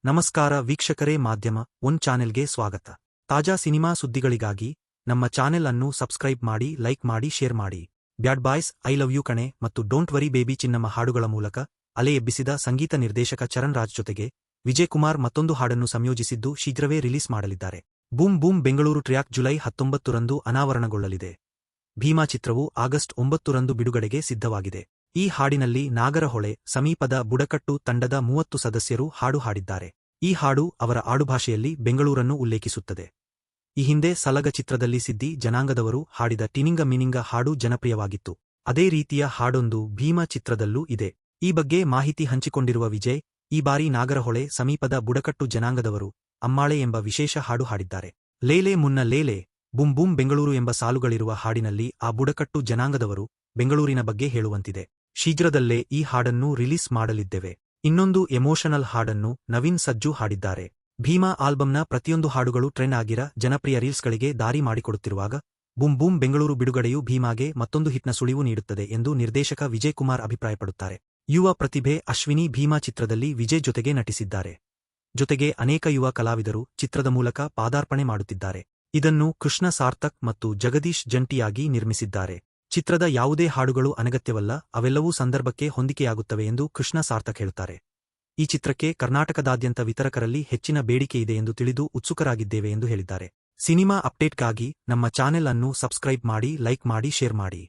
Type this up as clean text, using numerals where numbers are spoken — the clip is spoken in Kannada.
ನಮಸ್ಕಾರ ವೀಕ್ಷಕರೇ, ಮಾಧ್ಯಮ ಒನ್ ಚಾನೆಲ್ಗೆ ಸ್ವಾಗತ. ತಾಜಾ ಸಿನಿಮಾ ಸುದ್ದಿಗಳಿಗಾಗಿ ನಮ್ಮ ಚಾನೆಲ್ ಅನ್ನು ಸಬ್ಸ್ಕ್ರೈಬ್ ಮಾಡಿ, ಲೈಕ್ ಮಾಡಿ, ಶೇರ್ ಮಾಡಿ. Bad boys, I love you ಕಣೆ ಮತ್ತು ಡೋಂಟ್ ವರಿ ಬೇಬಿ ಚಿನ್ನಮ್ಮ ಹಾಡುಗಳ ಮೂಲಕ ಅಲೆ ಎಬ್ಬಿಸಿದ ಸಂಗೀತ ನಿರ್ದೇಶಕ ಚರಣ್ ರಾಜ್ ಜೊತೆಗೆ ವಿಜಯ್ ಕುಮಾರ್ ಮತ್ತೊಂದು ಹಾಡನ್ನು ಸಂಯೋಜಿಸಿದ್ದು ಶೀಘ್ರವೇ ರಿಲೀಸ್ ಮಾಡಲಿದ್ದಾರೆ. Boom boom Bengaluru track July 19ರಂದು ಅನಾವರಣಗೊಳ್ಳಲಿದೆ. ಭೀಮಾ ಚಿತ್ರವು ಆಗಸ್ಟ್ 9ರಂದು ಬಿಡುಗಡೆಗೆ ಸಿದ್ಧವಾಗಿದೆ. ಈ ಹಾಡಿನಲ್ಲಿ ನಾಗರಹೊಳೆ ಸಮೀಪದ ಬುಡಕಟ್ಟು ತಂಡದ 30 ಸದಸ್ಯರು ಹಾಡು ಹಾಡಿದ್ದಾರೆ. ಈ ಹಾಡು ಅವರ ಆಡುಭಾಷೆಯಲ್ಲಿ ಬೆಂಗಳೂರನ್ನು ಉಲ್ಲೇಖಿಸುತ್ತದೆ. ಈ ಹಿಂದೆ ಸಲಗ ಚಿತ್ರದಲ್ಲಿ ಸಿದ್ದಿ ಜನಾಂಗದವರು ಹಾಡಿದ ಟಿನಿಂಗ ಮಿನಿಂಗ ಹಾಡು ಜನಪ್ರಿಯವಾಗಿತ್ತು. ಅದೇ ರೀತಿಯ ಹಾಡೊಂದು ಭೀಮಾ ಚಿತ್ರದಲ್ಲೂ ಇದೆ. ಈ ಬಗ್ಗೆ ಮಾಹಿತಿ ಹಂಚಿಕೊಂಡಿರುವ ವಿಜಯ್, ಈ ಬಾರಿ ನಾಗರಹೊಳೆ ಸಮೀಪದ ಬುಡಕಟ್ಟು ಜನಾಂಗದವರು ಅಮ್ಮಾಳೆ ಎಂಬ ವಿಶೇಷ ಹಾಡು ಹಾಡಿದ್ದಾರೆ. ಲೇಲೆ ಮುನ್ನ ಲೇಲೆ ಬುಮ್ ಬೂಮ್ ಬೆಂಗಳೂರು ಎಂಬ ಸಾಲುಗಳಿರುವ ಹಾಡಿನಲ್ಲಿ ಆ ಬುಡಕಟ್ಟು ಜನಾಂಗದವರು ಬೆಂಗಳೂರಿನ ಬಗ್ಗೆ ಹೇಳುವಂತಿದೆ. ಶೀಘ್ರದಲ್ಲೇ ಈ ಹಾಡನ್ನು ರಿಲೀಸ್ ಮಾಡಲಿದ್ದೇವೆ. ಇನ್ನೊಂದು ಎಮೋಷನಲ್ ಹಾಡನ್ನು ನವೀನ್ ಸಜ್ಜು ಹಾಡಿದ್ದಾರೆ. ಭೀಮಾ ಆಲ್ಬಂನ ಪ್ರತಿಯೊಂದು ಹಾಡುಗಳು ಟ್ರೆಂಡ್ ಆಗಿರ ಜನಪ್ರಿಯ ರೀಲ್ಸ್ಗಳಿಗೆ ದಾರಿ ಮಾಡಿಕೊಡುತ್ತಿರುವಾಗ ಬೂಮ್ ಬೂಮ್ ಬೆಂಗಳೂರು ಬಿಡುಗಡೆಯು ಭೀಮಾಗೆ ಮತ್ತೊಂದು ಹಿಟ್ನ ಸುಳಿವು ನೀಡುತ್ತದೆ ಎಂದು ನಿರ್ದೇಶಕ ವಿಜಯ್ ಕುಮಾರ್ ಅಭಿಪ್ರಾಯಪಡುತ್ತಾರೆ. ಯುವ ಪ್ರತಿಭೆ ಅಶ್ವಿನಿ ಭೀಮಾ ಚಿತ್ರದಲ್ಲಿ ವಿಜಯ್ ಜೊತೆಗೆ ನಟಿಸಿದ್ದಾರೆ. ಜೊತೆಗೆ ಅನೇಕ ಯುವ ಕಲಾವಿದರು ಚಿತ್ರದ ಮೂಲಕ ಪಾದಾರ್ಪಣೆ ಮಾಡುತ್ತಿದ್ದಾರೆ. ಇದನ್ನು ಕೃಷ್ಣ ಸಾರ್ಥಕ್ ಮತ್ತು ಜಗದೀಶ್ ಜಂಟಿಯಾಗಿ ನಿರ್ಮಿಸಿದ್ದಾರೆ. ಚಿತ್ರದ ಯಾವುದೇ ಹಾಡುಗಳು ಅನಗತ್ಯವಲ್ಲ, ಅವೆಲ್ಲವೂ ಸಂದರ್ಭಕ್ಕೆ ಹೊಂದಿಕೆಯಾಗುತ್ತವೆ ಎಂದು ಕೃಷ್ಣ ಸಾರ್ಥಕ್ ಹೇಳುತ್ತಾರೆ. ಈ ಚಿತ್ರಕ್ಕೆ ಕರ್ನಾಟಕದಾದ್ಯಂತ ವಿತರಕರಲ್ಲಿ ಹೆಚ್ಚಿನ ಬೇಡಿಕೆ ಇದೆ ಎಂದು ತಿಳಿದು ಉತ್ಸುಕರಾಗಿದ್ದೇವೆ ಎಂದು ಹೇಳಿದ್ದಾರೆ. ಸಿನಿಮಾ ಅಪ್ಡೇಟ್ಗಾಗಿ ನಮ್ಮ ಚಾನೆಲ್ ಅನ್ನು ಸಬ್ಸ್ಕ್ರೈಬ್ ಮಾಡಿ, ಲೈಕ್ ಮಾಡಿ, ಶೇರ್ ಮಾಡಿ.